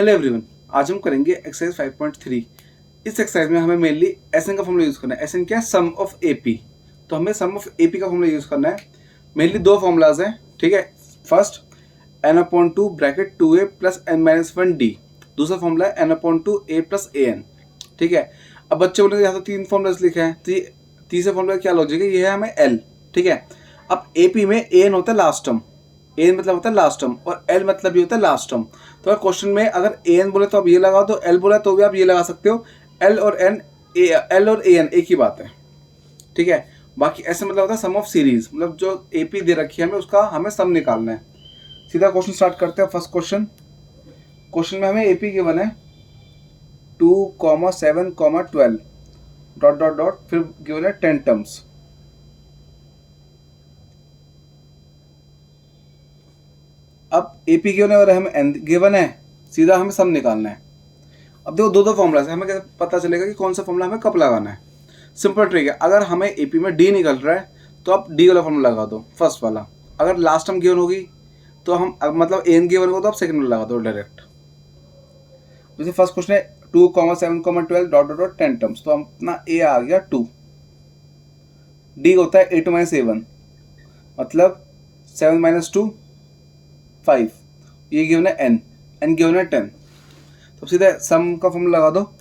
Hello everyone, आज हम करेंगे एक्सरसाइज 5.3। इस एक्सरसाइज में हमें मेनली एसएन का फॉर्मूला यूज़ करना है। एसएन क्या है? सम ऑफ एपी। तो हमें सम ऑफ एपी का फॉर्मूला यूज़ करना है। मेनली दो फॉर्मूलाज हैं, ठीक है। First n/2 bracket 2a plus n-1d। दूसरा फॉर्मूला है n/2 a प्लस an, ठीक है। अब बच्चे बोलेंगे यहाँ तो तीन फॉर्मूलाज लिखे हैं, तो तीसरे फॉर्मूला क्या लॉजिक है? ये है हमें l, ठीक है। अब एपी में an होता है लास्ट टर्म, एन मतलब होता है लास्ट टर्म और एल मतलब ये होता है लास्ट टर्म। तो क्वेश्चन में अगर ए एन बोले तो आप ये लगाओ, तो एल बोला तो भी आप ये लगा सकते हो। एल और ए एन एक ही बात है, ठीक है। बाकी ऐसे मतलब होता है सम ऑफ सीरीज, मतलब जो एपी दे रखी है हमें उसका हमें सम निकालना है। सीधा क्वेश्चन स्टार्ट करते हैं। फर्स्ट क्वेश्चन में हमें एपी गिवन है 2, 7, 12 डॉट डॉट डॉट, फिर गिवन है 10 टर्म्स। अब एपी गिवन है और हमें एन गिवन है, सीधा हमें सम निकालना है। अब देखो दो फॉर्मूला है, हमें कैसे पता चलेगा कि कौन सा फॉर्मूला हमें कब लगाना है? सिंपल ट्रिक है। अगर हमें एपी में डी निकल रहा है तो आप डी वाला फॉर्मूला लगा दो, फर्स्ट वाला। अगर लास्ट टर्म गिवन होगी तो हम मतलब एन गिवन होगा तो आप सेकंड वाला लगा दो डायरेक्ट। जैसे फर्स्ट क्वेश्चन है 2, 7, 12 डॉट डॉट डॉट 10 टर्म्स, तो अपना ए आ गया 2। डी होता है 8 - a1, मतलब 7 - 2 5। ये गिवन है एन गिवन है 10। तो सीधे सम का फॉर्मूला लगा दो,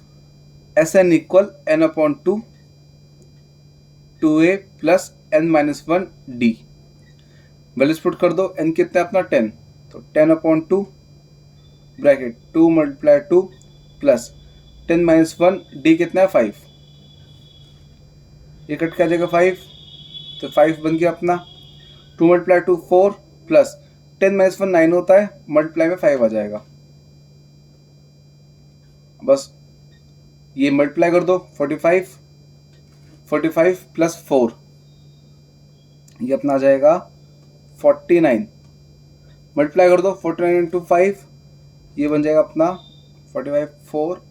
S n equal n/2 2a plus n-1d। Values put कर दो। n कितना है अपना 10, तो 10/2 ब्रैकेट 2 × 2 प्लस 10-1 d कितना है 5। ये कट क्या जाएगा 5, तो 5 बन गया अपना। 2 × 2 4 प्लस 10-1 9 होता है, मल्टीप्लाई में 5 आ जाएगा। बस ये मल्टीप्लाई कर दो, 45 प्लस 4, ये अपना आ जाएगा 49। मल्टीप्लाई कर दो 49 × 5, ये बन जाएगा अपना 45 4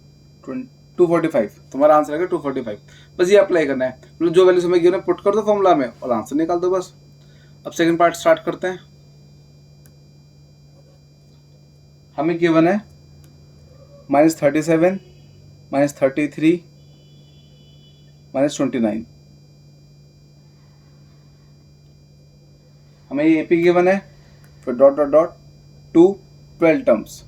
245। तुम्हारा आंसर आएगा 245। बस ये अप्लाई करना है, मतलब जो वैल्यू हमें गिवन है पुट कर दो फॉर्मूला में और आंसर निकाल दो बस। अब सेकंड पार्ट स्टार्ट करते हैं। हमें गिवन है -37 -33 -29। हमें ये एपी गिवन है, फिर डॉट डॉट डॉट 2 12 टर्म्स।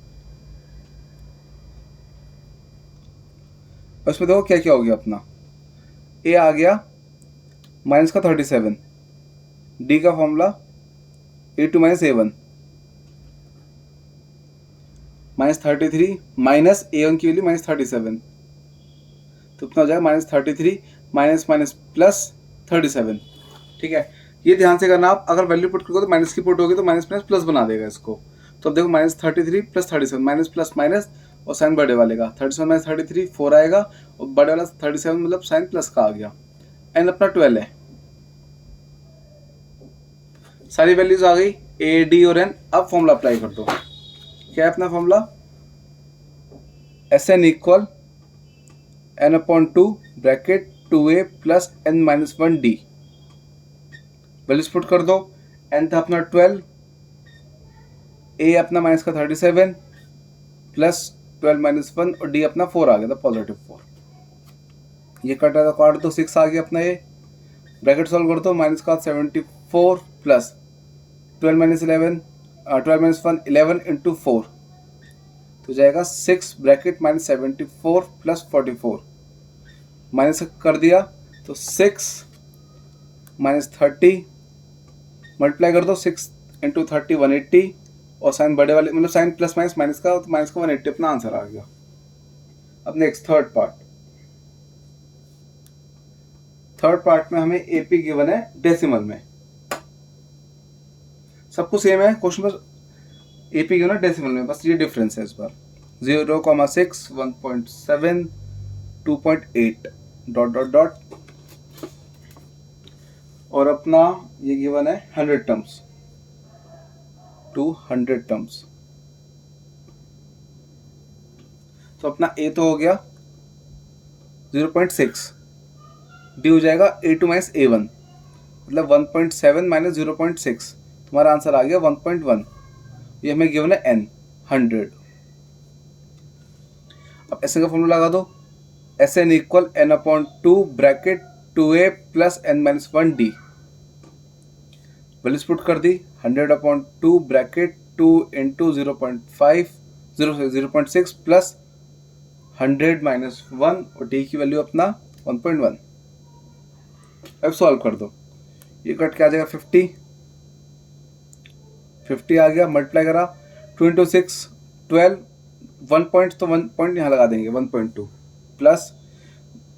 उसमें देखो क्या क्या हो गया अपना। ए आ गया माइनस का 37, डी का formula a2 - a1 -33 minus a1 की वैल्यू -37, तो इतना हो जाएगा -33 माइनस माइनस प्लस 37, ठीक है। ये ध्यान से करना आप, अगर वैल्यू पुट करोगे तो माइनस की पुट होगी तो माइनस प्लस प्लस बना देगा इसको। तो अब देखो -33 प्लस 37, माइनस प्लस माइनस और साइन बड़े वाले का 37 - 33 4 आएगा, और बड़े वाला 37 मतलब साइन प्लस का आ गया। एन अपना 12 है। सारी वैल्यूज आ गई, ए डी और एन। अब फॉर्मूला अप्लाई कर दो। क्या है अपना formula? S n equal n/2 bracket 2a plus n-1d। Values put कर दो। एन था अपना 12, ए अपना माइनस का 37 प्लस 12 - 1 और डी अपना 4 आ गया था, पॉजिटिव 4। ये कटा था, काट दो, 6 आ गया अपना। ये ब्रैकेट सॉल्व कर दो, माइनस का 74 प्लस 12 - 1 11 इंटू 4, तो जाएगा 6 ब्रैकेट -74 प्लस 44। माइनस कर दिया तो 6 -30 मल्टीप्लाई कर दो, 6 इंटू 30 180, और साइन बड़े वाले मतलब साइन प्लस माइनस माइनस का, तो माइनस का 180 अपना आंसर आ गया। अब नेक्स्ट थर्ड पार्ट में हमें एपी गिवन है डेसिमल में। सब कुछ सेम है क्वेश्चन, बस एपी गिवन है डेसिमल में, बस ये डिफरेंस है इस बार। 0,6 1.7 2.8 डॉट डॉट डॉट, और अपना ये गिवन है 100 टर्म्स, 200 टर्म्स। तो अपना ए तो हो गया 0.6, डी हो जाएगा a2 - a1, मतलब 1.7 - 0.6, तुम्हारा आंसर आ गया 1.1। ये हमें गिवन है n 100। अब एस एन का फॉर्मूला लगा दो, S n equal n upon two bracket 2a plus n minus 1d, values put कर दी, 100 upon two bracket 2 into 0.6 plus 100 minus 1 और d की वैल्यू अपना 1.1। अब सॉल्व कर दो, ये कट क्या आ जाएगा 50 आ गया, मल्टीप्लाई करा 2 इंटू 6 12, 1 पॉइंट तो 1 पॉइंट यहाँ लगा देंगे 1.2 प्लस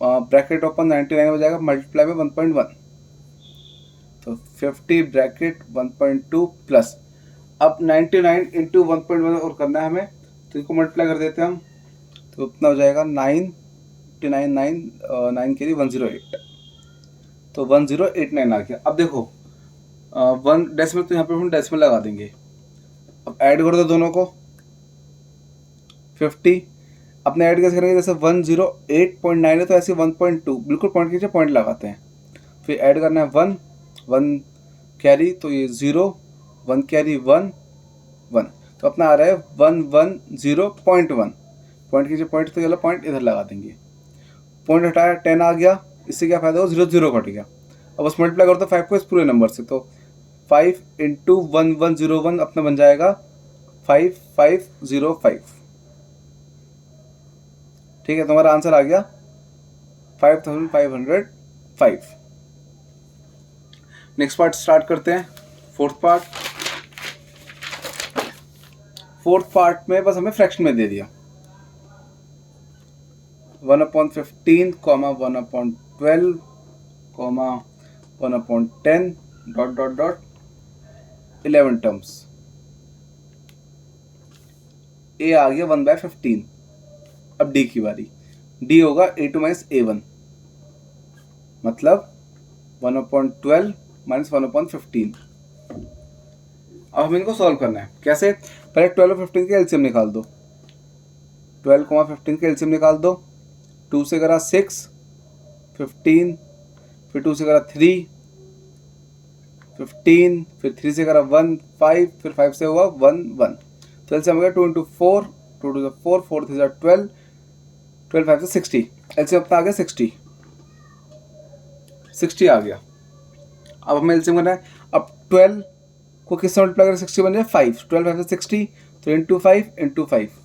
ब्रैकेट ओपन 99 हो जाएगा मल्टीप्लाई में 1.1, तो 50 ब्रैकेट 1.2 प्लस अब 99 इंटू 1.1 और करना है हमें, तो इसको मल्टीप्लाई कर देते हैं हम, तो उतना हो जाएगा 9 के लिए 108, तो 1089 आ गया। अब देखो 1 डेसिमल, तो यहाँ पे हम डेसिमल लगा देंगे। अब ऐड कर दो दोनों को 50, अपने ऐड कैसे करेंगे, जैसे 108.9 है तो ऐसे 1.2 बिल्कुल पॉइंट के नीचे पॉइंट लगाते हैं, फिर ऐड करना है 1 कैरी, तो ये 0 1 कैरी 1 1, तो अपना आ रहा है 110.1, पॉइंट के नीचे पॉइंट तो चलो पॉइंट इधर लगा देंगे, पॉइंट हटाया 10 आ गया, इससे क्या फायदा हो 0 0 कट गया। अब बस मल्टीप्लाई करो तो 5 को इस पूरे नंबर से, तो 5 इंटू 1101 अपना बन जाएगा 5505। ठीक है, तुम्हारा आंसर आ गया 5505। नेक्स्ट पार्ट स्टार्ट करते हैं, फोर्थ पार्ट में बस हमें फ्रैक्शन में दे दिया 1/15 comma 1/12 comma 1/10 dot dot dot 11 terms, a आ गया 1/15। अब डी की बारी, डी होगा a2 माइनस a1, मतलब 1/12 माइनस 1/15। अब हमें इनको सॉल्व करना है, कैसे, पहले 12 और 15 के एलसीएम निकाल दो, 12,15 के एलसीएम निकाल दो, 2 से करा 6 15, फिर 2 से करा 3 15, फिर 3 से करा 1 5, फिर 5 से हुआ 1 1, तो एलसीएम हो गया 2 इंटू 4, 2 टू 4, 4 3 12, 12 5 से 60, एलसीएम अपना आ गया 60 आ गया। अब हमें एलसीएम करना है, अब 12 को किससे मल्टीप्लाई करें, 60 बन जाए 5, 12 5 से 60, तो इंटू 5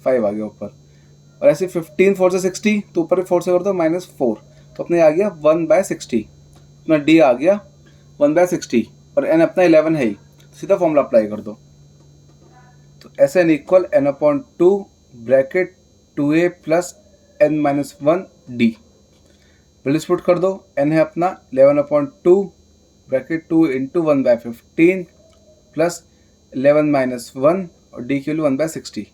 5 आ गया ऊपर, और ऐसे 15 4 से 60, तो ऊपर 4 से कर दो -4, तो अपने आ गया 1/60, अपना डी आ गया 1/60, और एन अपना 11 है ही, तो सीधा फॉर्मूला अप्लाई कर दो, तो S n equal n upon 2 bracket 2a plus n minus 1 D, values put कर दो, एन है अपना 11/2 ब्रैकेट 2 इंटू 1/15 प्लस 11 माइनस 1 और डी की वैल्यू 1/60।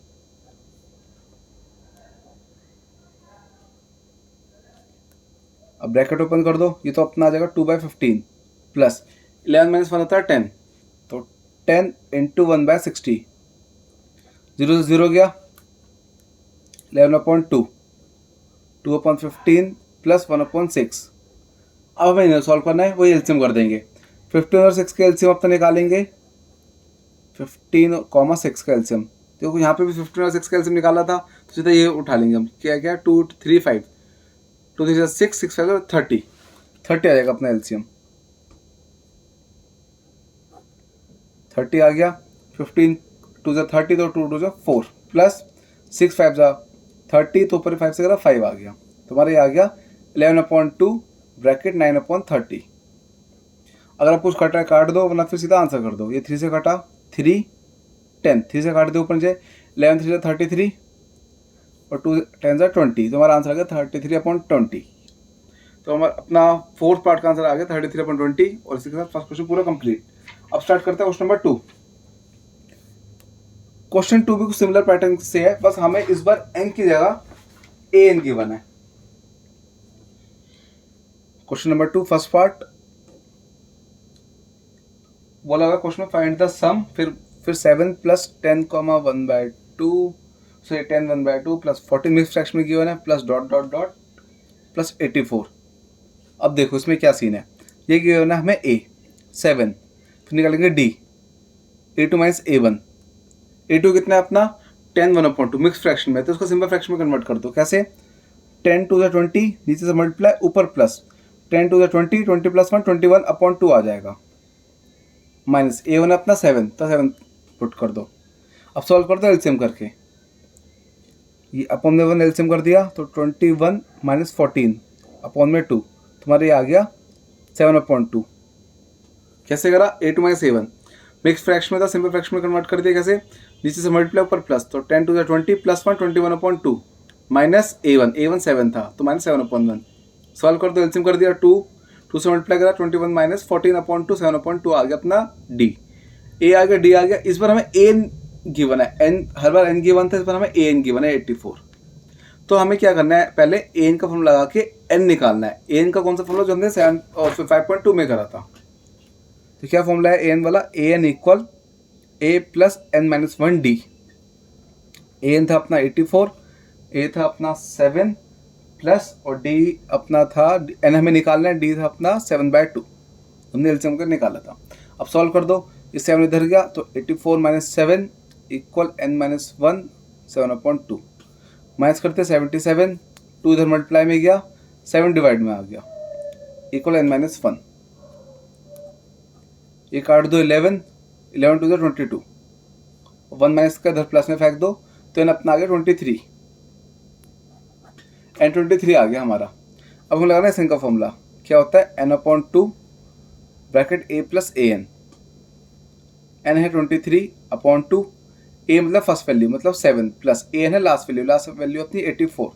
अब ब्रैकेट ओपन कर दो, ये तो अपना आ जाएगा 2/15 प्लस 11 माइनस 1 होता है 10, तो 10 इंटू 1/60, 0 से 0 गया, 11/2 2/15 प्लस 1/6। अब हमें इन्हें सॉल्व करना है, वही एलसीएम कर देंगे, 15 और 6 के एलसीएम अपना निकालेंगे, 15, 6 का एलसीएम, देखो यहाँ पे भी 15 और 6 का एलसीएम निकाला था, तो सीधा ये उठा लेंगे हम, क्या 2 3 5, 2 3 6 6 5 30 आ जाएगा अपना एलसीएम, 30 आ गया, 15 2 30, तो 2 2 4 प्लस 6 5 30, तो ऊपर 5 से करा 5 आ गया, तुम्हारा ये आ गया 11/2 ब्रैकेट 9/30। अगर आप कुछ कटा है काट दो, वरना फिर सीधा आंसर कर दो, ये 3 से कटा 3 10, 3 से काट दो ऊपर से 11 3 33 और 2 10 20, तो हमारा आंसर आ गया 33/20। तो हमारा अपना फोर्थ पार्ट का आंसर आ गया 33/20, और इसी के साथ फर्स्ट क्वेश्चन पूरा कंप्लीट। अब स्टार्ट करते हैं क्वेश्चन नंबर 2। क्वेश्चन 2 भी कुछ सिमिलर पैटर्न से है, बस हमें इस बार n की जगह a n गिवन है। क्वेश्चन नंबर 2 फर्स्ट पार्ट बोला हुआ क्वेश्चन में फाइंड द सम, फिर 7 प्लस 10 1/2 से 10 1/2 प्लस 14 मिक्स फ्रैक्शन में गिवन है, plus dot dot dot plus 84। अब देखो इसमें क्या सीन है, ये गिवन है हमें a 7, फिर निकालेंगे d a2 minus a1, a2 कितना है अपना 10 1/2 मिक्स फ्रैक्शन में, तो उसको सिंपल फ्रैक्शन में कन्वर्ट कर दो। कैसे? 10 टू द 20, नीचे से मल्टीप्लाई, ऊपर प्लस, 10 टू द 20, 20 प्लस 1 21/2 आ जाएगा, माइनस A1 अपना 7, तो 7 पुट कर दो। अब सॉल्व कर दो एलसीएम करके, ये अपॉन में 1 एलसीएम कर दिया तो 21 माइनस 14 अपॉन में 2, तुम्हारे ये आ गया 7/2। कैसे करा? A2 minus A1 mix fraction में था, सिंपल फ्रैक्शन में कन्वर्ट कर दिया। कैसे? नीचे से मल्टीप्लाई, ऊपर प्लस, तो 10 to the 20 plus 1 21/2 minus A1 7 था तो माइनस 7/1। सॉल्व कर दो एलसीएम कर दिया, 2 से मल्टीप्लाई करा, 21 माइनस 14/2 7/2 आ गया अपना D। A आ गया, D आ गया। इस बार हमें A गिवन है, n हर बार n गिवन था, इस बार हमें an गिवन है 84। तो हमें क्या करना है, पहले an का फॉर्मूला लगा के n निकालना है। an का कौन सा फॉर्मूला जो हमने 7 और 5.2 में करा था, तो क्या फॉर्मूला है an वाला? an equal a plus n minus 1d। an था अपना 84, a था अपना 7 प्लस और d अपना था, n हमें निकालना है, d था अपना 7/2, हमने एलसीएम कर निकाला था। अब सॉल्व कर दो, इस 7 इधर गया तो 84 minus 7 equal n minus 1 7/2, minus करते 77, 2 इधर मल्टीप्लाई में गया, 7 डिवाइड में आ गया, इक्वल n माइनस 1। ये काट दो 11 टू इधर 22, 1 माइनस का इधर प्लस में फेंक दो तो n अपना आ गया 23, n 23 आ गया हमारा। अब हम लगाना है sin का फॉर्मूला, क्या होता है? n/2 bracket a plus an, n है 23/2, a मतलब फर्स्ट वैल्यू मतलब 7 प्लस an है लास्ट वैल्यू अपनी 84,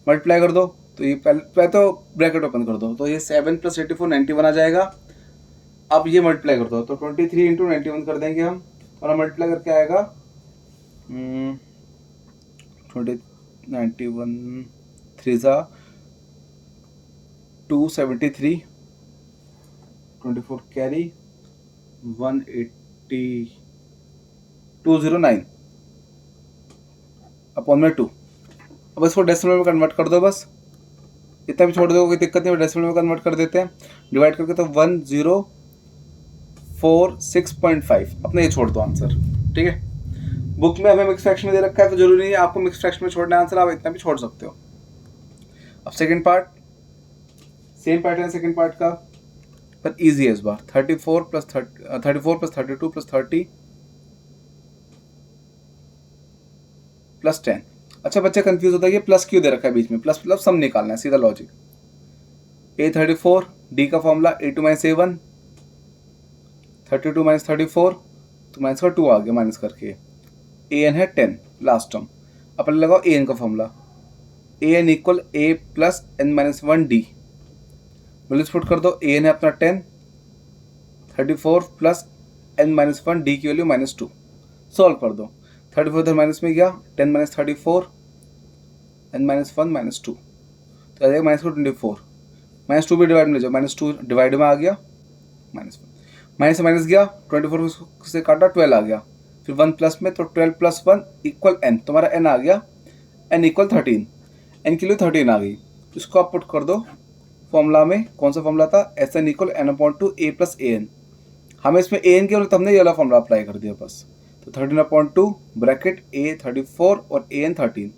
मल्टीप्लाई कर दो तो ये पहले तो ब्रैकेट ओपन कर दो, तो ये 7 प्लस 84 91 आ जाएगा। अब ये मल्टीप्लाई कर दो तो 23 इंटू 91 कर देंगे हम, और मल्टीप्लाई करके आएगा 91 3 273, 24 कैरी 180 209 अपॉन में 2। अब इसको डेसिमल में कन्वर्ट कर दो, बस इतना भी छोड़ दो, कोई दिक्कत नहीं, डेसिमल में कन्वर्ट कर देते हैं डिवाइड करके, तो 1046.5 अपना ये छोड़ दो आंसर। ठीक है, बुक में हमें मिक्स फ्रैक्शन में दे रखा है तो जरूरी नहीं है आपको मिक्स फ्रैक्शन में छोड़ना आंसर, आप इतना भी छोड़ सकते हो। अब second part, same pattern second part का, पर इजी है इस बार। 34 प्लस 32 प्लस 30 प्लस 10। अच्छा बच्चे कंफ्यूज होता है कि प्लस क्यों दे रखा है बीच में, प्लस मतलब सम निकालना है, सीधा लॉजिक। A34 D का formula A2 minus A1, 32 minus 34 तो माइनस का 2 आ गया माइनस करके, an है 10 लास्ट टर्म। अपन लगाओ an का formula, an equal a plus n minus 1d, values put कर दो, an है अपना 10, 34 प्लस n माइनस 1d की वैल्यू माइनस 2, सॉल्व कर दो, 34 इधर माइनस में गया, 10 माइनस 34 n माइनस 1 माइनस 2 तो आ जाएगा माइनस 24, माइनस 2 भी डिवाइड में ले जाओ, माइनस 2 डिवाइड में आ गया, माइनस 1 माइनस से माइनस गया, 24 से काटा 12 आ गया, फिर 1 प्लस में तो 12 प्लस 1 इक्वल n, तुम्हारा n आ गया, n इक्वल 13, n की वैल्यू 13 आ गई। इसको आप पुट कर दो फॉर्मूला में, कौन सा फॉर्मूला था? Sn equal n/2 a plus an। हमें इसमें an के तो हमने ये वाला फॉर्मूला अप्लाई कर दिया बस, तो 13/2 ब्रैकेट a 34 और an 13,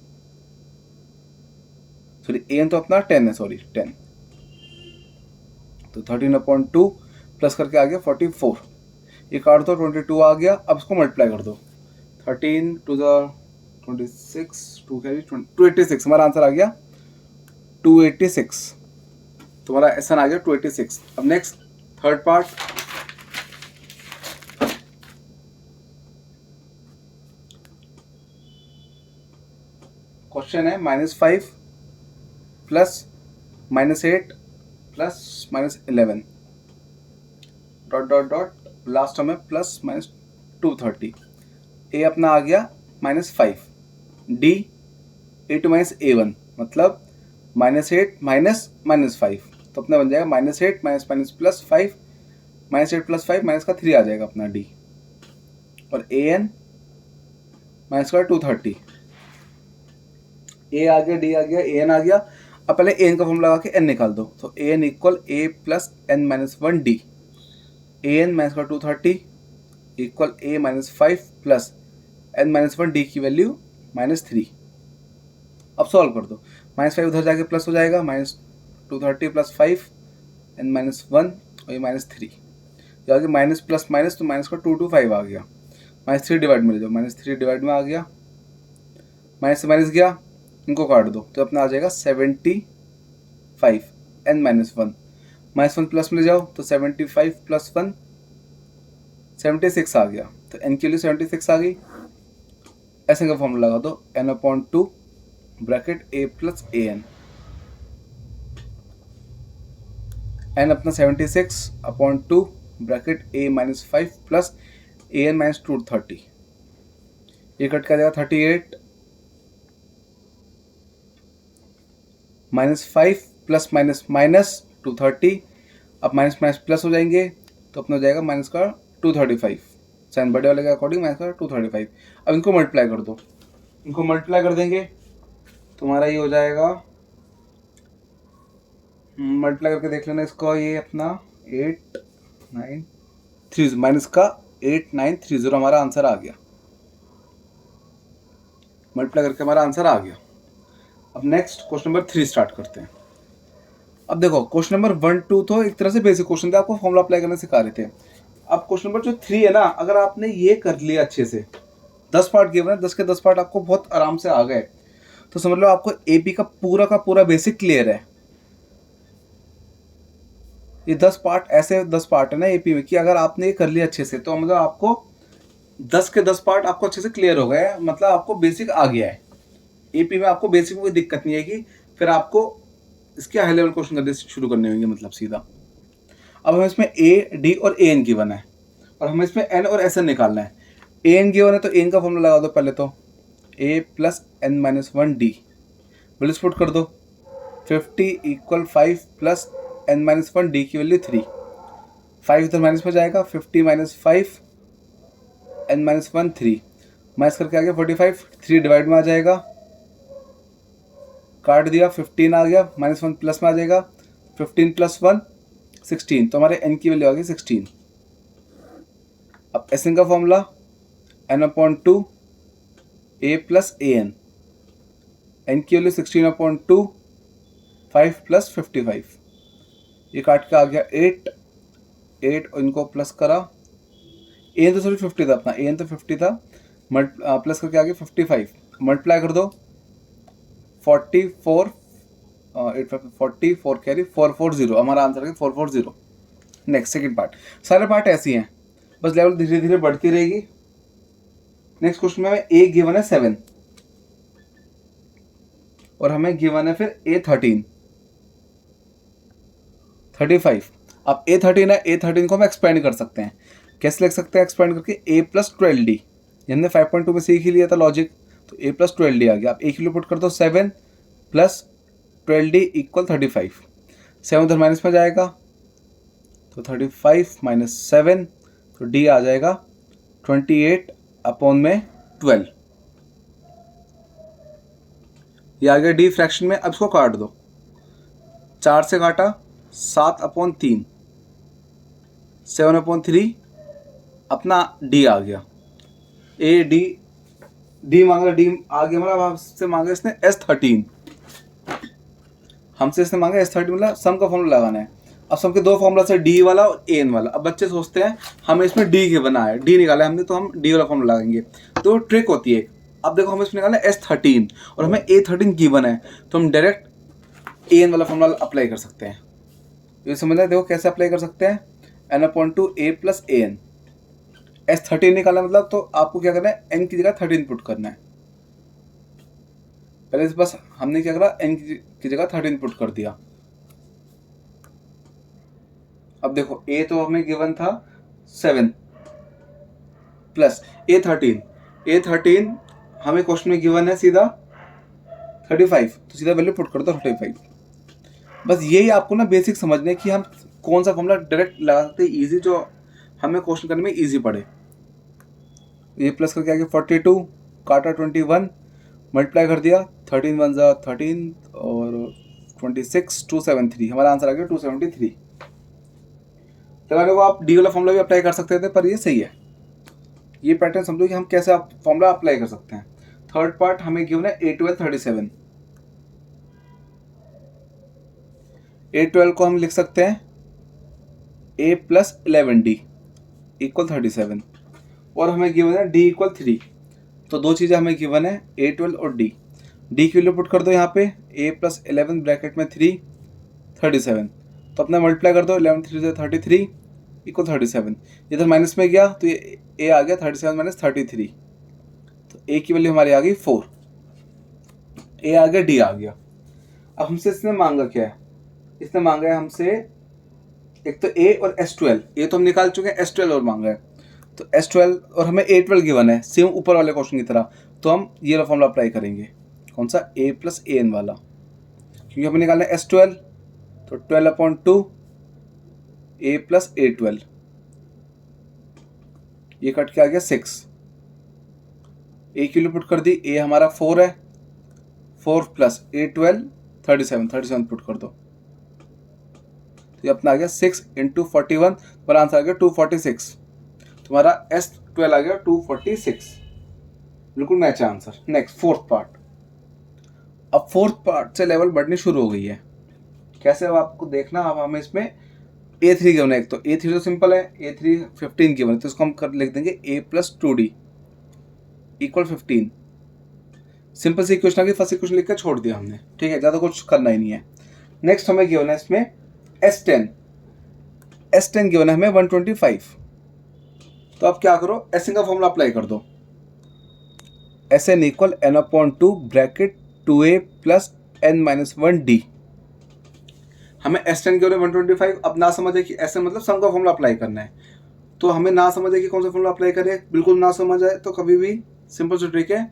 सॉरी an तो अपना 10 है, सॉरी 10, तो 13/2 प्लस करके आ गया 44, ये काट दो 22 आ गया। अब इसको मल्टीप्लाई कर दो, 13 टू द 26 2 कैरी 286, हमारा आंसर आ गया 286, तुम्हारा एसन आ गया 286। अब नेक्स्ट थर्ड पार्ट, क्वेश्चन है -5 plus -8 plus -11 dot dot dot, last term है प्लस -230, ए अपना आ गया -5, डी A2 माइनस A1 मतलब -8 माइनस -5, तो अपना बन जाएगा -8 minus minus plus 5, -8 plus 5 minus का 3 आ जाएगा अपना डी, और an माइनस का 230, a आ गया, d आ गया, an आ गया। अब पहले an का फॉर्मूला लगा के n निकाल दो, तो an equal a plus n minus 1d, an minus का 230 equal a minus 5 plus n minus one D की वैल्यू -3। अब सॉल्व कर दो, -5 उधर जाके प्लस हो जाएगा, -230 + 5 n माइनस वन और ये -3, जो आगे माइनस प्लस माइनस तो माइनस का 225 आ गया, -3 डिवाइड में ले जाओ, -3 डिवाइड में आ गया, माइनस से माइनस गया, इनको काट दो तो अपना आ जाएगा 75 n माइनस वन, -1 प्लस में ले जाओ तो 75 + 1 76 आ गया, तो n की वैल्यू 76 आ गई। ऐसे का फॉर्मूला लगा दो n/2 bracket a + an, n अपना 76/2 ब्रैकेट a - 5 + an - 230, ये कट कर जाएगा 38 -5 प्लस माइनस माइनस 230, अब माइनस माइनस प्लस हो जाएंगे तो अपना हो जाएगा माइनस का 235, साइन बड़े वाले के अकॉर्डिंग माइनस का 235। अब इनको मल्टीप्लाई कर दो, इनको मल्टीप्लाई कर देंगे तुम्हारा ये हो जाएगा, मल्टीप्लाई करके देख लेना इसको, ये अपना 8930 माइनस का 8930 हमारा आंसर आ गया, मल्टीप्लाई करके हमारा आंसर आ गया। अब नेक्स्ट क्वेश्चन नंबर 3 स्टार्ट करते हैं। अब देखो क्वेश्चन नंबर 1 2 तो एक तरह से बेसिक क्वेश्चन थे, आपको फॉर्मूला अप्लाई करना सिखा रहे थे। अब क्वेश्चन नंबर जो 3 है ना, अगर आपने ये कर लिया अच्छे से, 10 पार्ट गिवन है, 10 के 10 पार्ट आपको बहुत आराम से आ गए, तो समझ लो आपको एपी का पूरा बेसिक क्लियर है। ये 10 पार्ट ऐसे 10 पार्ट है ना एपी में कि अगर आपने ये कर लिया अच्छे से तो मतलब आपको 10 के 10 पार्ट आपको अच्छे से क्लियर हो गए, मतलब आपको बेसिक आ गया है। एपी में आपको बेसिक में कोई दिक्कत नहीं आएगी, फिर आपको इसके हाई लेवल क्वेश्चन करने शुरू करने होंगे, मतलब सीधा। अब हमें इसमें ए डी और ए एन गिवन है और हमें इसमें एन और एस एन निकालना है। ए एन गिवन है तो एन का फॉर्मूला लगा दो पहले तो, ए + n-1 डी, बल्स पुट कर दो, 50 = 5 + n-1 डी की वैल्यू 3, 5 इधर माइनस में जाएगा, 50 - 5 n-1 3, माइनस करके आ गया 45, 3 डिवाइड में आ जाएगा, काट दिया 15 आ गया, -1 प्लस में आ जाएगा, 15 + 1 16, तो हमारे n की वैल्यू आ गई 16। अब एस एन का formula n/2 a + an, n की वैल्यू 16/2 5 + 55, ये काट के आ गया 8 और इनको प्लस करा, an तो सिर्फ 50 था अपना, an तो 50 था, प्लस करके आ गया 55, मल्टीप्लाई कर दो 44 44 कैरी 440, हमारा आंसर है 440। नेक्स्ट सेकंड पार्ट, सारे पार्ट ऐसे हैं, बस लेवल धीरे धीरे बढ़ती रहेगी। नेक्स्ट क्वेश्चन में हमें ए गिवन है 7 और हमें गिवन है फिर ए 13 35। अब ए 13 है, ए 13 को हम एक्सपेंड कर सकते हैं, कैसे लिख सकते हैं एक्सपेंड करके, ए + 12d, हमने 5.2 में सीख ही लिया था लॉजिक, तो ए + 12d आ गया। आप एक किलो पुट कर दो, 7 + 12d = 35, 7 उधर माइनस में जाएगा तो 35 - 7, तो d आ जाएगा 28/12, ये आ गया डी फ्रैक्शन में। अब इसको काट दो, 4 से काटा 7/3, 7/3 अपना डी आ गया, ए डी मांग रहा, डी आ गया, मतलब हमसे मांगा इसने S13, हमसे इसने मांगा S13, मतलब सम का फॉर्मूला लगाना है। अब सम के दो फॉर्मूला से, डी वाला और एन वाला। अब बच्चे सोचते हैं हमें इसमें डी के बना है, डी निकाला है हमने तो हम डी वाला फॉर्मूला लगाएंगे, तो ट्रिक होती है। अब देखो हमें इसमें निकालना है S13 और हमें A13 गिवन है, तो हम डायरेक्ट एन वाला फॉर्मूला अप्लाई कर सकते हैं। ये समझ रहे, देखो कैसे अप्लाई कर सकते हैं, n/2 a + an, S13 निकालना मतलब तो आपको क्या करना है, n की जगह 13 पुट करना है। पहले बस हमने क्या करा, n की जगह 13 पुट कर दिया। अब देखो a तो हमें गिवन था 7 प्लस A13 हमें क्वेश्चन में गिवन है सीधा 35, तो सीधा वैल्यू पुट कर दो 35। बस यही आपको ना बेसिक समझने कि हम कौन सा फॉर्मूला डायरेक्ट लगा सकते हैं इजी, जो हमें क्वेश्चन करने में इजी पड़े। ये प्लस करके आगे 42 काटा 21, मल्टीप्लाई कर दिया, 13 × 1 = 13 और 26 273, हमारा आंसर आ गया 273। तो को आप डी वाला फॉर्मूला भी अप्लाई कर सकते थे, पर ये सही है। ये पैटर्न समझो कि हम कैसे फॉर्मूला अप्लाई कर सकते हैं। थर्ड पार्ट हमें गिवन है A12 37। A12 को हम लिख सकते हैं A + 11D = 37 और हमें गिवन है D = 3। तो दो चीज़ें हमें गिवन है A12 और D की वैल्यू पुट कर दो यहाँ पे A + 11 ब्रैकेट में 3 37। तो अपना मल्टीप्लाई कर दो 11 3 33 = 37। इधर माइनस में गया तो ये A आ गया 37 - 33। तो A की वैल्यू हमारी आ गई 4। A आ गया, D आ गया। अब हमसे इसने मांगा क्या है? इसने मांगा है हमसे एक तो A और S12। ये तो हम निकाल चुके हैं, S12 और मांगा है। तो S12 और हमें A12 गिवन है सेम ऊपर वाले क्वेश्चन की तरह। तो हम ये वाला फॉर्मूला अप्लाई करेंगे। कौन सा? A + AN वाला, क्योंकि हमें निकालना है S12। तो 12/2 A + A12, ये कट के आ गया 6। A की वैल्यू पुट कर दी, A हमारा 4 है, 4 + A12 37 पुट कर दो। तो ये अपना आ गया 6 × 41, पर आंसर आ गया 246। तुम्हारा S12 आ गया 246, बिल्कुल मैच है आंसर। Next fourth part. अब फोर्थ पार्ट से लेवल बढ़नी शुरू हो गई है। कैसे? अब आपको देखना, अब हमें इसमें A3 गिवन है। एक तो A3 तो सिंपल है, A3 15 गिवन है, तो इसको हम लिख देंगे A + 2D = 15। Simple C equation आ गई, फर्स्ट इक्वेशन लिख कर छोड़ दिया हमने, ठीक है, ज़्यादा कुछ करना ही नहीं है। नेक्स्ट हमें गिवन है इसमें S10 गिवन है हमें 125। तो आप क्या करो, SN का फॉर्मूला अप्लाई कर दो। SN = n/2 bracket 2A + n-1D। हमें S10 गिवन है 125। अब ना समझे कि SN मतलब सम का फॉर्मूला अप्लाई करना है, तो हमें ना समझे कि कौन सा फॉर्मूला अप्लाई करें, बिल्कुल ना समझ आए तो कभी भी सिंपल सी ट्रिक है,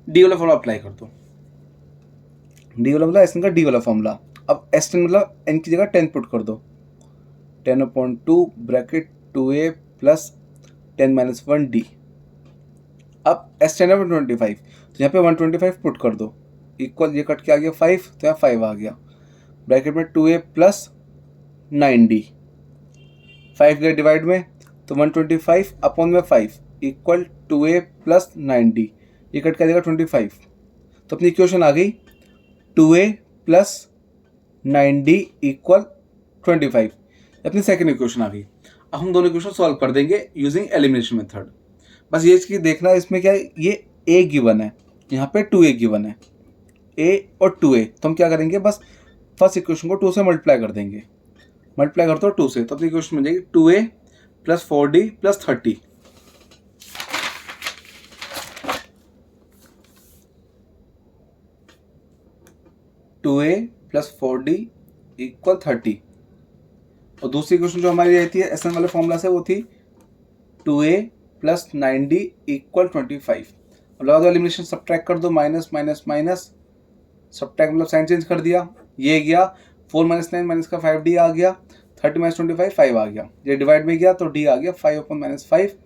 D वाला फॉर्मूला अप्लाई कर दो। D वाला मतलब SN का D वाला फॉर्मूला। अब S10 मतलब N की जगह 10 पुट कर दो, 10/2 ब्रैकेट 2A + 10-1D। अब S10 है 125, तो यहाँ पे 125 पुट कर दो, इक्वल ये कट के आ गया 5, तो यहाँ 5 आ गया, ब्रैकेट में 2A + 9D। 5 गया डिवाइड में, तो 125 अपॉन में 5 = 2A + 9D, ये कट के आ जाएगा 25। तो अपनी इक्वेशन आ गई 2A + 9D = 25। अपनी सेकेंड इक्वेशन आ गई। अब हम दोनों इक्वेशन सॉल्व कर देंगे यूजिंग एलिमिनेशन मेथड। बस ये चीज़ देखना है, इसमें क्या है, ये A गिवन है, यहाँ पे 2A गिवन है, A और 2A। तो हम क्या करेंगे, बस फर्स्ट इक्वेशन को 2 से मल्टीप्लाई कर देंगे। मल्टीप्लाई कर दो 2 से, तो अपनी इक्वेशन बन जाएगी 2A + 4D + 30। (2A + 4D = 30) और दूसरी इक्वेशन जो हमारी रहती है SN वाले फॉर्मूला से, वो थी 2A + 9D = 25। अब लगा दो एलिमिनेशन, सब्ट्रैक्ट कर दो, माइनस माइनस माइनस, सब्ट्रैक्ट मतलब साइन चेंज कर दिया, ये गया 4 - 9 माइनस का 5D आ गया, 30 - 25 5 आ गया, ये डिवाइड में गया तो D आ गया 5/-5,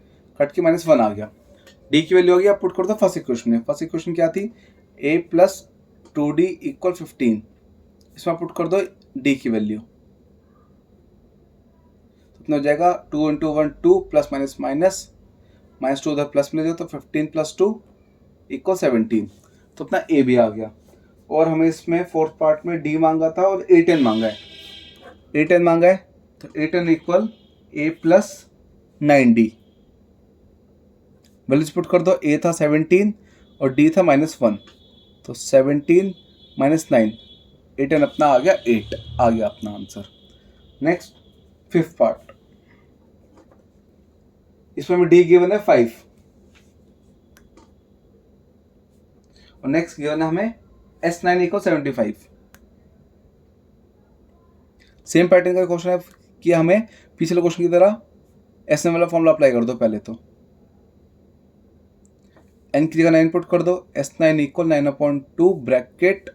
कट के -1 आ गया। D की वैल्यू आ गई, आप पुट कर दो फर्स्ट इक्वेशन में। फर्स्ट इक्वेशन क्या थी, A + 2D = 15, इसमें पुट कर दो D की वैल्यू, तो इतना हो जाएगा 2 × 1 2 +- -2 उधर प्लस में ले जाओ, तो 15 + 2 = 17। तो अपना A भी आ गया। और हमें इसमें फोर्थ पार्ट में D मांगा था और A10 मांगा है। A10 मांगा है, तो A10 = A + 9D। Values put कर दो, A था 17 और D था -1, तो 17 - 9, A10 अपना आ गया 8, आ गया अपना आंसर। नेक्स्ट फिफ्थ पार्ट, इसमें हमें D गिवन है 5 और नेक्स्ट गिवन है हमें S9 = 75। सेम पैटर्न का क्वेश्चन है कि हमें पिछले क्वेश्चन की तरह SN वाला फॉर्मूला अप्लाई कर दो। पहले तो N की जगह 9 पुट कर दो, S9 = 9/2 ब्रैकेट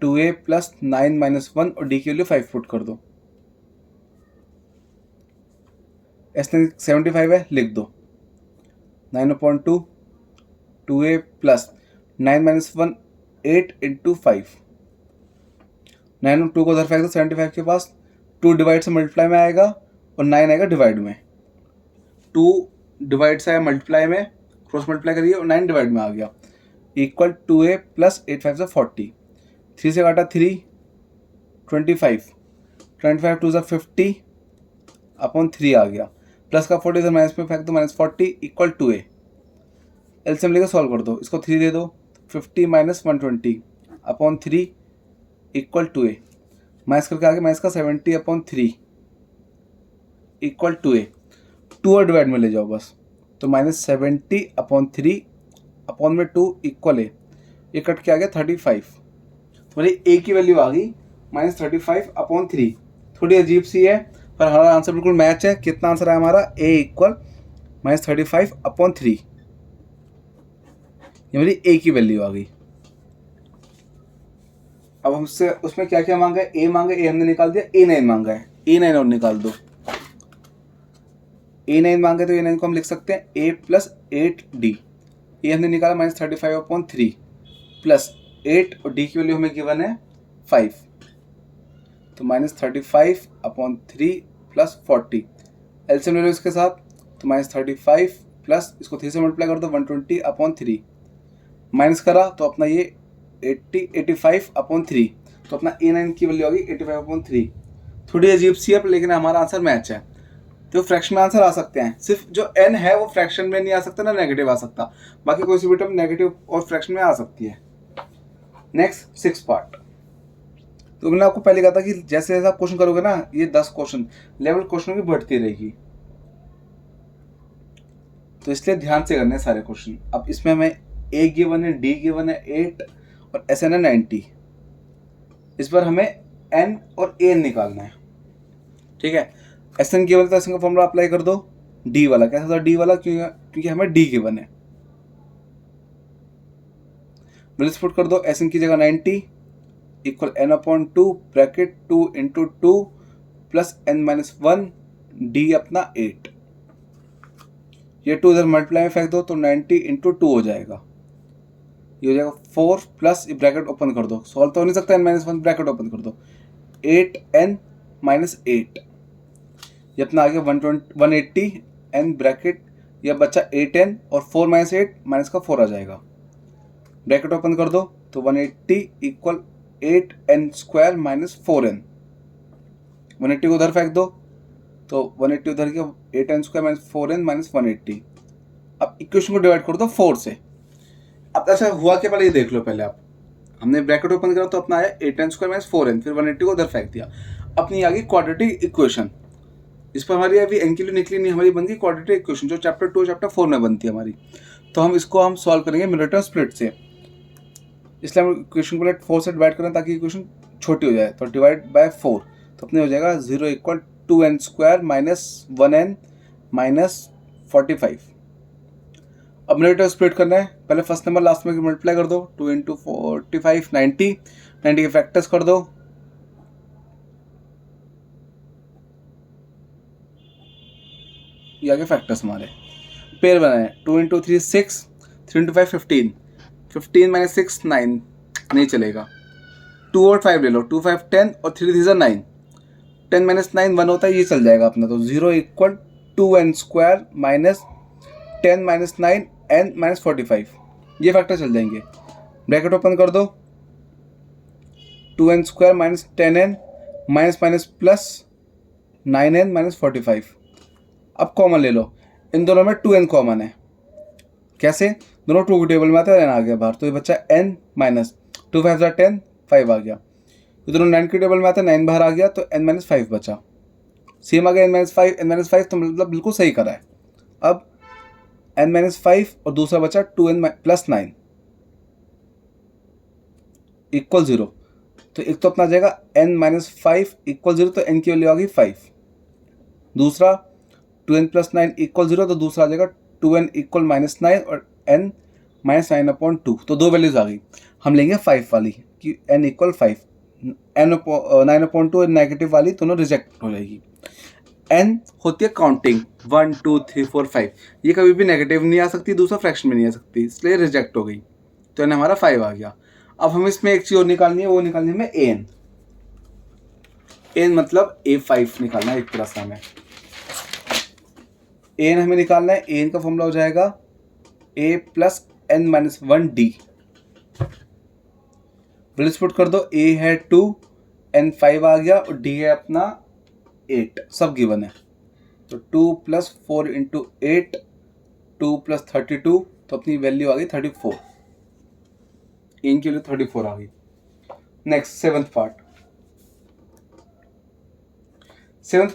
2A + 9 - 1 और D की वैल्यू 5 पुट कर दो। S9 75 है, लिख दो 9/2 2A + 9 - 1 8 × 5, 9 और 2 को उधर फेंक दो 75 के पास, 2 डिवाइड से मल्टीप्लाई में आएगा और 9 आएगा डिवाइड में। 2 डिवाइड से आया मल्टीप्लाई में, क्रॉस मल्टीप्लाई करिए और 9 डिवाइड में आ गया, इक्वल 2a प्लस 8 5 से 40, 3 से काटा 3, 25, 25 2 से 50 अपॉन 3 आ गया, प्लस का 40 इधर माइनस में फेंक दो, माइनस 40 इक्वल 2a। एलसीएम लेकर सॉल्व कर दो, इसको 3 दे दो, 50 minus 120 upon 3 equal 2a, minus करके आगे माइनस का 70 अपॉन 3 इक्वल 2a, 2 और डिवाइड में ले जाओ बस, तो माइनस 70 अपॉन 3 अपॉन में 2 इक्वल a, ये कट के आ गया 35, तुम्हारी a की वैल्यू आ गई माइनस 35 अपॉन 3। थोड़ी अजीब सी है पर हमारा आंसर बिल्कुल मैच है। कितना आंसर है हमारा? a इक्वल माइनस 35 अपॉन 3, ये मेरी a की वैल्यू आ गई। अब हमसे उसमें क्या क्या मांगा है? a मांगा है, a हमने निकाल दिया, a9 मांगा है, a9 और निकाल दो। a9 मांगे तो a9 को हम लिख सकते हैं a प्लस 8d, ये हमने निकाला माइनस 35 अपॉन 3 प्लस 8 और d की वैल्यू हमें गिवन है 5, तो माइनस 35 अपॉन 3 प्लस 40, एलसीएम ले लो इसके साथ, तो माइनस 35 प्लस इसको 3 से मल्टीप्लाई कर दो 120 अपॉन 3, माइनस करा तो अपना ये 85 अपॉन 3, तो अपना a9 की वैल्यू आ गई 85 अपॉन 3। थोड़ी अजीब सी है लेकिन हमारा आंसर मैच है। तो फ्रैक्शन में आंसर आ सकते हैं, सिर्फ जो n है वो फ्रैक्शन में नहीं आ सकता ना नेगेटिव आ सकता, बाकी कोई सी भी टर्म नेगेटिव और फ्रैक्शन में आ सकती है। नेक्स्ट 6 पार्ट, तो मैंने आपको पहले कहा था कि जैसे जैसे आप क्वेश्चन करोगे ना, ये 10 क्वेश्चन लेवल क्वेश्चन की बढ़ती रहेगी, तो इसलिए ध्यान से करने सारे क्वेश्चन। अब इसमें हमें a गिवन है, d गिवन है 8 और SN है 90, इस बार हमें n और an निकालना है, ठीक है। SN गिवन तो SN का फॉर्मूला अप्लाई कर दो, d वाला कैसा था, d वाला क्योंकि हमें d गिवन है, मल्टीप्लाई कर दो, SN की जगह 90 equal n upon 2 bracket 2 into 2 plus n minus 1 d अपना 8, ये 2 इधर मल्टीप्लाई में फेंक दो तो 90 इंटू 2 हो जाएगा, ये हो जाएगा 4 प्लस ब्रैकेट ओपन कर दो, सॉल्व तो हो नहीं सकता, n माइनस 1 ब्रैकेट ओपन कर दो, 8n माइनस 8, ये अपना आ गया 180 n ब्रैकेट, यह बच्चा 8n और 4 माइनस 8 माइनस का 4 आ जाएगा, ब्रैकेट ओपन कर दो तो 180 equal 8n square minus 4n, 180 को उधर फेंक दो तो 180 उधर के 8n square minus 4n minus 180। अब इक्वेशन को डिवाइड कर दो 4 से। अब ऐसा हुआ क्या पहले ये देख लो, पहले आप, हमने ब्रैकेट ओपन करा तो अपना आया 8n स्क्वायर माइनस 4n, फिर 180 को उधर फेंक दिया, अपनी आ गई क्वाड्रेटिक इक्वेशन। इस पर हमारी अभी n की वैल्यू निकली नहीं, हमारी बन गई क्वाड्रेटिक इक्वेशन जो चैप्टर 2 चैप्टर 4 में बनती है हमारी। तो हम इसको हम सॉल्व करेंगे मिनरेटर स्प्लिट से, इसलिए हम इक्वेशन को 4 से डिवाइड करें ताकि इक्वेशन छोटी हो जाए, तो डिवाइड बाय 4, तो अपने हो जाएगा 0 equal 2n square minus 1n minus 45। अब मिनरेटर स्प्लिट करना है, पहले फर्स्ट नंबर लास्ट में मल्टीप्लाई कर दो, 2 इंटू 45 90, 90 के फैक्टर्स कर दो, ये आगे फैक्टर्स हमारे पेयर बनाए, 2 इंटू 3 6, 3 इंटू 5 15, 15 माइनस 6 9, नहीं चलेगा, 2 और 5 ले लो, 2 5 10 और 3 3 9, 10 माइनस 9 1 होता है, ये चल जाएगा अपना, तो 0 equal 2n square minus 10 minus 9 n minus 45, ये फैक्टर चल जाएंगे, ब्रैकेट ओपन कर दो, 2n square minus 10n minus minus plus 9n minus 45। अब कॉमन ले लो, इन दोनों में 2n कॉमन है, कैसे, दोनों 2 के टेबल में आते हैं, n आ गया बाहर, तो ये बच्चा n माइनस 2 5 10 5 आ गया, ये दोनों 9 के टेबल में आते हैं, 9 बाहर आ गया तो n माइनस 5 बचा, सेम आ गया n माइनस 5, तो मतलब बिल्कुल सही करा है। अब n माइनस 5 और दूसरा बचा 2n प्लस 9 इक्वल 0, तो एक तो अपना आ जाएगा n माइनस 5 इक्वल 0, तो n की वैल्यू आ गई 5, दूसरा 2n प्लस 9 इक्वल 0, तो दूसरा आ जाएगा 2n इक्वल माइनस 9 और n माइनस 9 अपॉन 2, तो दो वैल्यूज आ गई, हम लेंगे 5 वाली कि n equal 5, n 9 upon 2 negative वाली दोनों रिजेक्ट हो जाएगी। n होती है काउंटिंग 1 2 3 4 5, ये कभी भी नेगेटिव नहीं आ सकती, दूसरा फ्रैक्शन में नहीं आ सकती, इसलिए रिजेक्ट हो गई, तो n हमारा 5 आ गया। अब हमें इसमें एक चीज़ और निकालनी है, वो निकालनी है हमें an मतलब a5 निकालना है एक तरह से हमें, ए एन हमें निकालना है, ए एन का फॉर्मूला हो जाएगा a plus n minus 1 D. Values put कर दो, ए है 2, एन 5 आ गया और डी है अपना 8, सब गिवन है। तो 2 + 4 × 8, 2 + 32, तो अपनी वैल्यू आ गई 34, इनकी वैल्यू 34 आ गई। नेक्स्ट सेवंथ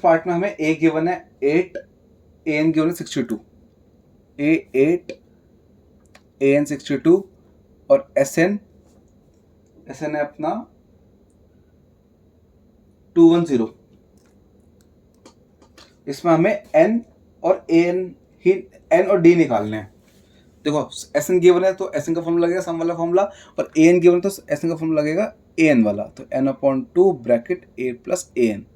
पार्ट में हमें ए गिवन है 8, ए एन गिवन है 62, ए 8, ए एन 62 और एस एन है अपना 210। इसमें हमें एन और ए एन और डी निकालने हैं। देखो एस एन गिवन है तो एस एन का फॉर्मूला लगेगा सम वाला फॉर्मूला, और ए एन गिवन तो एस एन का फॉर्मूला लगेगा ए एन वाला, तो n/2 bracket a plus a n.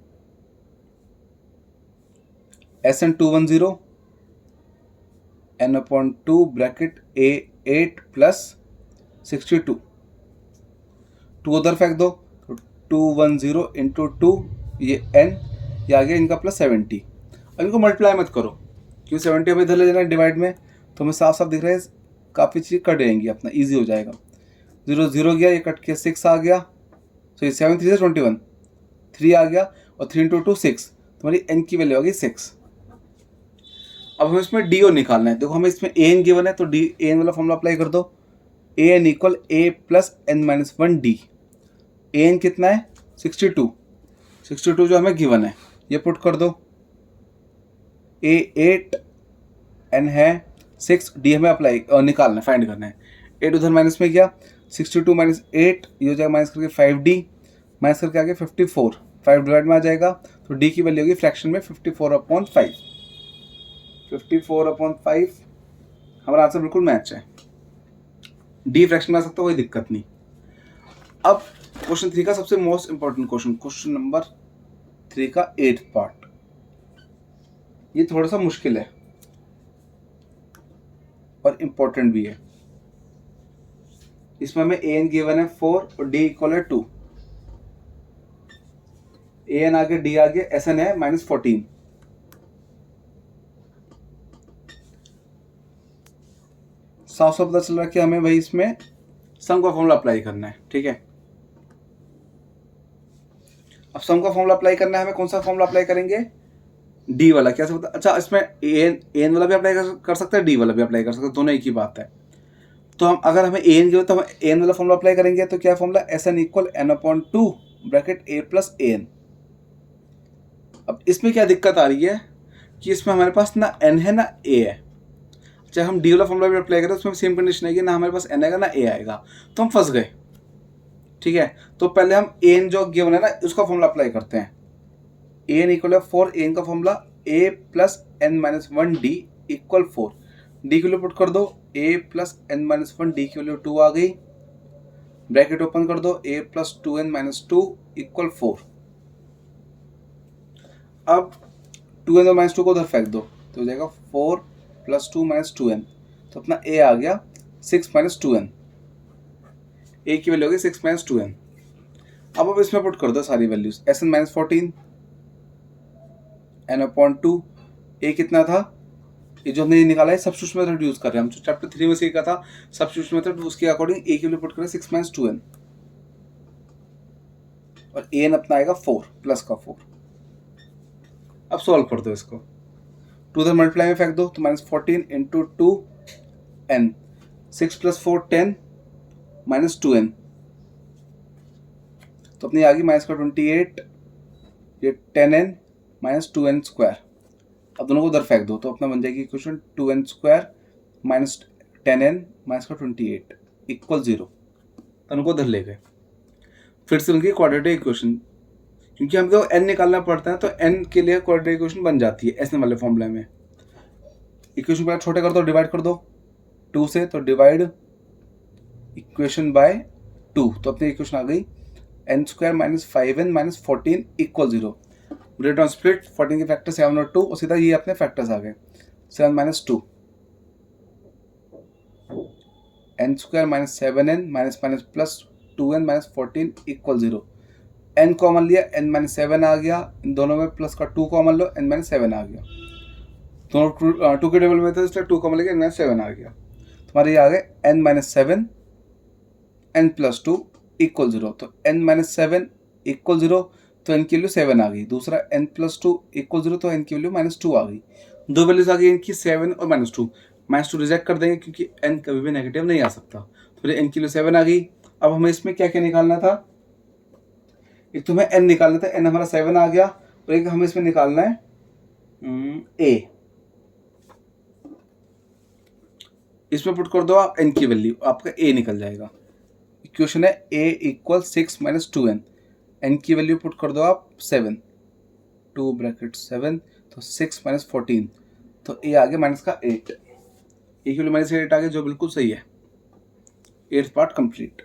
S n 210, n/2 bracket a 8 plus 62, 2 उधर फेंक दो, तो 210 × 2, ये n, ये आ गया इनका प्लस 70। अब इनको मल्टीप्लाई मत करो क्योंकि 70 हमें इधर ले जाना है डिवाइड में, तो हमें साफ साफ दिख रहा है काफ़ी चीज़ कट जाएंगी, अपना ईजी हो जाएगा। 0 0 गया, ये कट के 6 आ गया, तो ये 7 3 से 21, 3 आ गया और 3 × 2 6, तुम्हारी n की वैल्यू होगी 6। अब हमें इसमें डी ओ निकालना है। देखो हमें इसमें ए एन गिवन है तो डी ए एन वाला फॉर्मूला अप्लाई कर दो, A N equal A plus n minus 1 D. A N कितना है 62 जो हमें गिवन है, ये पुट कर दो, ए 8, एन है 6, डी हमें अप्लाई निकालना है, फाइंड करना है। 8 उधर माइनस में गया, 62 माइनस 8, ये हो जाएगा माइनस करके 5d, माइनस करके आगे 54, 5 डिवाइड में आ जाएगा, तो डी की वैल्यू होगी फ्रैक्शन में 54/5। 54/5 हमारा आंसर बिल्कुल मैच है, डी फ्रैक्शन में आ सकता है, कोई दिक्कत नहीं। अब क्वेश्चन 3 का सबसे मोस्ट इंपॉर्टेंट क्वेश्चन नंबर 3 का 8th पार्ट, ये थोड़ा सा मुश्किल है और इम्पोर्टेंट भी है। इसमें हमें ए एन गिवन है 4 और डी इक्वल है 2, ए एन आगे डी आगे, एस एन है -14। साफ साफ पता चल रहा है कि हमें भाई इसमें सम का फॉर्मूला अप्लाई करना है, ठीक है। अब सम का फॉर्मूला अप्लाई करना है, हमें कौन सा फॉर्मूला अप्लाई करेंगे, डी वाला। कैसे होता है, अच्छा इसमें ए एन वाला भी अप्लाई कर सकते हैं, डी वाला भी अप्लाई कर सकते हैं, दोनों एक ही बात है। तो हम अगर हमें ए एन गिवन तो हम ए एन वाला फॉर्मूला अप्लाई करेंगे, तो क्या formula, S n equal n/2 bracket a plus a n. अब इसमें क्या दिक्कत आ रही है कि इसमें हमारे पास ना एन है ना ए है। चाहे हम डी वाला फॉर्मूला भी अप्लाई करें उसमें सेम कंडीशन आएगी, ना हमारे पास एन आएगा ना ए आएगा, तो हम फंस गए, ठीक है। तो पहले हम ए एन जो गिवन है ना उसका फॉर्मूला अप्लाई करते हैं। ए एन इक्वल है 4, ए एन का formula a plus n minus 1 d equal 4, d की वैल्यू पुट कर दो, a plus n minus 1 d की वैल्यू 2 आ गई, ब्रैकेट ओपन कर दो, a plus 2n minus 2 equal 4। अब 2n और -2 को उधर फेंक दो, तो हो जाएगा 4 + 2 - 2n, तो अपना a आ गया 6 - 2n, a की वैल्यू होगी 6 - 2n। अब इसमें पुट कर दो सारी values, S N -14, n/2, a कितना था, ये जो हमने निकाला है सब्स्टिट्यूशन मेथड यूज कर रहे हैं हम, जो चैप्टर 3 में सीखा था सब्स्टिट्यूशन मेथड, उसके अकॉर्डिंग a की वैल्यू पुट करें 6 - 2n और a n अपना आएगा 4 प्लस का 4। अब सॉल्व कर दो इसको, 2 उधर मल्टीप्लाई में फेंक दो, तो -14 × 2n, 6 + 4 10 -2n, तो अपनी आ गई -28, ये 10n -2n²। अब दोनों को उधर फेंक दो, तो अपना बन जाएगी इक्वेशन 2n² - 10n -28 इक्वल 0, दोनों को उधर ले गए। फिर से उनकी क्वाड्रेटिक इक्वेशन, क्योंकि हमको n निकालना पड़ता है तो n के लिए क्वाड्रेटिक इक्वेशन बन जाती है एस वाले फॉर्मूले में। इक्वेशन पहले छोटे कर दो, डिवाइड कर दो 2 से, तो डिवाइड इक्वेशन बाय 2, तो अपनी इक्वेशन आ गई n² - 5n - 14 equal 0। Break down split, 14 के फैक्टर 7 और 2, और सीधा ये अपने फैक्टर्स आ गए, 7 - 2, n² - 7n plus 2n - 14 equal 0। n common लिया, n - 7 आ गया, इन दोनों में प्लस का 2 कॉमन लो, n - 7 आ गया। दोनों टू के टेबल में थे, इसलिए 2 कॉमन लेके n - 7 आ गया। तुम्हारे ये आ गए n - 7 n + 2 = 0। तो n - 7 = 0, तो n की वैल्यू 7 आ गई। दूसरा n + 2 = 0, तो n की वैल्यू -2 आ गई। दो वैल्यूज आ गई इनकी 7 और -2। -2 रिजेक्ट कर देंगे क्योंकि n कभी भी नेगेटिव नहीं आ सकता। तो n की वैल्यू 7 आ गई। अब हमें इसमें क्या क्या निकालना था, एक तो हमें n निकालना था, n हमारा 7 आ गया, और एक हमें इसमें निकालना है a। इसमें पुट कर दो आप n की वैल्यू, आपका a निकल जाएगा। इक्वेशन है a = 6 - 2n। n की वैल्यू पुट कर दो आप 7, 2 ब्रैकेट 7, तो 6 - 14, तो a आ गया -8। a की वैल्यू -8 आ गया, जो बिल्कुल सही है। 8th part complete.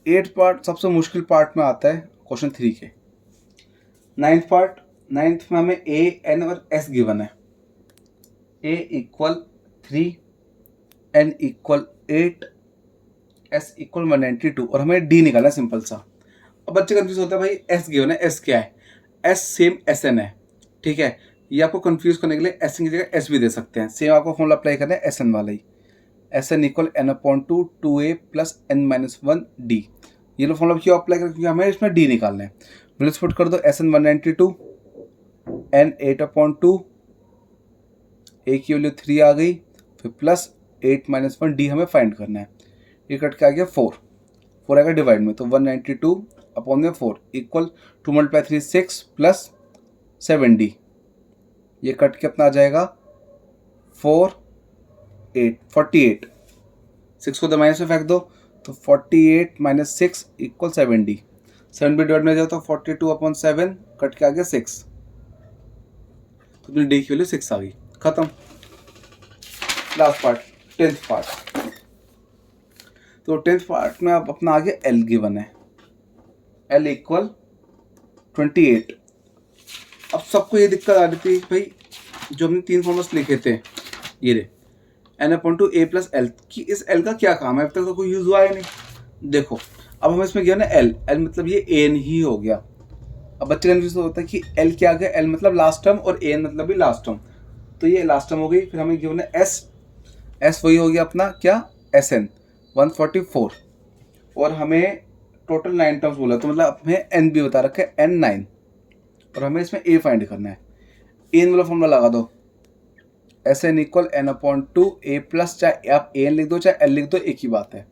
8th part सबसे मुश्किल पार्ट में आता है क्वेश्चन 3 के। 9th पार्ट, 9th में हमें a, n और s गिवन है। a = 3, n = 8, s = 192, और हमें d निकालना है सिंपल सा। अब बच्चे कंफ्यूज होता है, भाई s गिवन है, s क्या है? s सेम Sn है, ठीक है। ये आपको कंफ्यूज करने के लिए Sn की जगह s भी दे सकते हैं। सेम आपको फॉर्मूला अप्लाई करना है Sn वाला ही। Sn = n/2 2a + n - 1 d। ये लो फॉर्मूला क्यों अप्लाई करें, क्योंकि हमें इसमें d निकालना है। वैल्यूज पुट कर दो, Sn 192, n 8/2, a की वैल्यू 3 आ गई, फिर प्लस 8 - 1 d हमें फाइंड करना है। ये कट के आ गया 4 आएगा डिवाइड में, तो 192/4 इक्वल 2 × 3 6 प्लस 7d। ये कट के अपना आ जाएगा 48। 6 को माइनस में फेंक दो, तो 48 - 6 = 7d। 7 भी डिवाइड में जाओ तो 42/7 कट के आ गया 6, तो अपनी डी की वैल्यू 6 आ गई। खत्म। Last part 10th part. तो 10th पार्ट में अब अपना आगे L गिवन है, L = 28। अब सबको ये दिक्कत आ रही थी भाई, जो हमने 3 फॉर्मूलास लिखे थे, ये रे n/2 a + l, कि इस L का क्या काम है, अब तक तो कोई यूज हुआ है नहीं। देखो अब हमें इसमें गिवन है L मतलब ये an ही हो गया। अब बच्चे कन्फ्यूज होता है कि L क्या आ गया, L मतलब लास्ट टर्म और an मतलब भी लास्ट टर्म, तो ये लास्ट टर्म हो गई। फिर हमें गिवन है S वही हो गया अपना क्या, Sn 144, और हमें टोटल 9 टर्म्स बोला, तो मतलब हमें n भी बता रखा है n9, और हमें इसमें a फाइंड करना है। an वाला फॉर्मूला लगा दो, Sn = n/2 a प्लस, चाहे आप an लिख दो चाहे l लिख दो, एक ही बात है।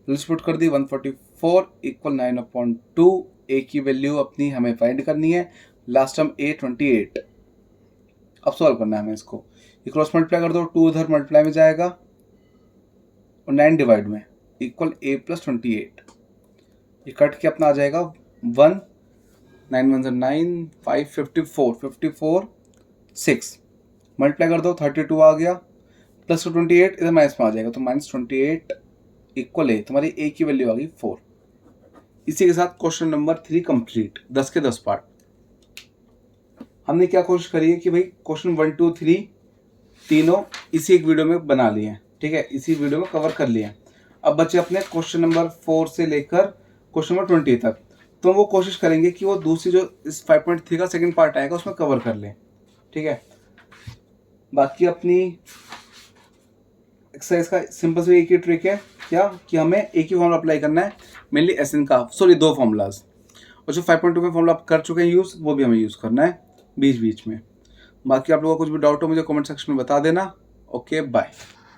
पुट कर दी 144 = 9/2, a की वैल्यू अपनी हमें फाइंड करनी है, लास्ट टर्म a 28। अब सॉल्व करना है हमें इसको, ये क्रॉस मल्टीप्लाई कर दो, 2 उधर मल्टीप्लाई में जाएगा और 9 डिवाइड में इक्वल a + 28। ये कट के अपना आ जाएगा 1, 9 1 9, 5 54 6 मल्टीप्लाई कर दो, 32 आ गया, प्लस 28 इधर माइनस में आ जाएगा, तो -28 = a। तुम्हारी a की वैल्यू आ गई 4। इसी के साथ क्वेश्चन नंबर 3 कंप्लीट। 10 के 10 पार्ट। हमने क्या कोशिश करी है कि भाई क्वेश्चन 1 2 3 तीनों इसी एक वीडियो में बना लिए हैं, ठीक है, इसी वीडियो में कवर कर लिए हैं। अब बच्चे अपने क्वेश्चन नंबर 4 से लेकर क्वेश्चन नंबर 20 तक, तो वो कोशिश करेंगे कि वो दूसरी जो इस 5.3 का सेकंड पार्ट आएगा उसमें कवर कर लें, ठीक है। बाकी अपनी एक्सरसाइज का सिंपल से एक ही ट्रिक है क्या, कि हमें एक ही फॉर्मूला अप्लाई करना है, मेनली Sn का, सॉरी 2 फॉर्मूलाज, और जो 5.2 में फॉर्मूला आप कर चुके हैं यूज़, वो भी हमें यूज़ करना है बीच बीच में। बाकी आप लोगों को कुछ भी डाउट हो मुझे कमेंट सेक्शन में बता देना। Okay bye.